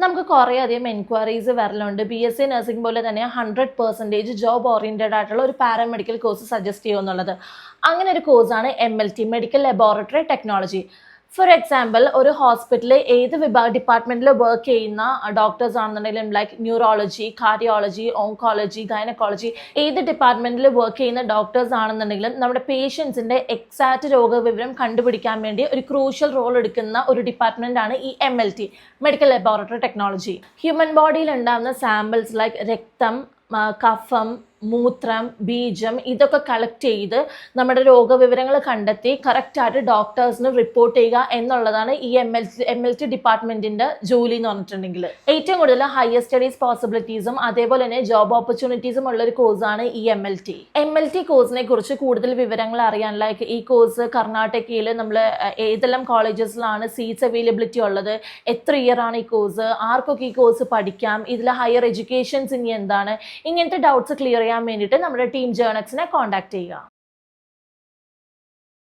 നമുക്ക് കുറേയധികം എൻക്വയറീസ് വരലുണ്ട്. BSc നഴ്സിംഗ് പോലെ തന്നെ 100% ജോബ് ഓറിയൻറ്റഡ് ആയിട്ടുള്ള ഒരു പാരാമെഡിക്കൽ കോഴ്സ് സജസ്റ്റ് ചെയ്യുമെന്നുള്ളത്. അങ്ങനെ ഒരു കോഴ്സാണ് MLT, medical laboratory technology. For example, ഒരു ഹോസ്പിറ്റലിൽ ഏത് ഡിപ്പാർട്ട്മെന്റിൽ വർക്ക് ചെയ്യുന്ന ഡോക്ടേഴ്സ് ആണെന്നുണ്ടെങ്കിലും, like neurology, cardiology, oncology, gynaecology, ഏത് ഡിപ്പാർട്ട്മെന്റിൽ വർക്ക് ചെയ്യുന്ന ഡോക്ടേഴ്സ് ആണെന്നുണ്ടെങ്കിലും നമ്മുടെ പേഷ്യൻസിന്റെ എക്സാക്റ്റ് രോഗവിവരം കണ്ടുപിടിക്കാൻ വേണ്ടി ഒരു ക്രൂഷ്യൽ റോൾ എടുക്കുന്ന ഒരു ഡിപ്പാർട്ട്മെന്റ് ആണ് ഈ MLT, medical laboratory technology. Human ബോഡിയിൽ ഉണ്ടാകുന്ന സാമ്പിൾസ് ലൈക്ക് രക്തം, കഫം, മൂത്രം, ബീജം ഇതൊക്കെ കളക്ട് ചെയ്ത് നമ്മുടെ രോഗവിവരങ്ങൾ കണ്ടെത്തി കറക്റ്റായിട്ട് ഡോക്ടേഴ്സിന് റിപ്പോർട്ട് ചെയ്യുക എന്നുള്ളതാണ് ഈ MLT ഡിപ്പാർട്ട്മെന്റിന്റെ ജോലി എന്ന് പറഞ്ഞിട്ടുണ്ടെങ്കിൽ. ഏറ്റവും കൂടുതൽ ഹയർ സ്റ്റഡീസ് പോസിബിലിറ്റീസും അതേപോലെ തന്നെ ജോബ് ഓപ്പർച്യൂണിറ്റീസും ഉള്ള ഒരു കോഴ്സാണ് ഈ MLT കോഴ്സിനെ കുറിച്ച് കൂടുതൽ വിവരങ്ങൾ അറിയാൻ, ലൈക്ക് ഈ കോഴ്സ് കർണാടകയിൽ നമ്മൾ ഏതെല്ലാം കോളേജസിലാണ് സീറ്റ്സ് അവൈലബിലിറ്റി ഉള്ളത്, എത്ര ഇയർ ആണ് ഈ കോഴ്സ്, ആർക്കൊക്കെ ഈ കോഴ്സ് പഠിക്കാം, ഇതിൽ ഹയർ എഡ്യൂക്കേഷൻസ് ഇനി എന്താണ്, ഇങ്ങനത്തെ ഡൗട്ട്സ് ക്ലിയർ ചെയ്യാൻ വേണ്ടിയിട്ട് നമ്മുടെ ടീം ജേർണക്സിനെ കോൺടാക്ട് ചെയ്യുക.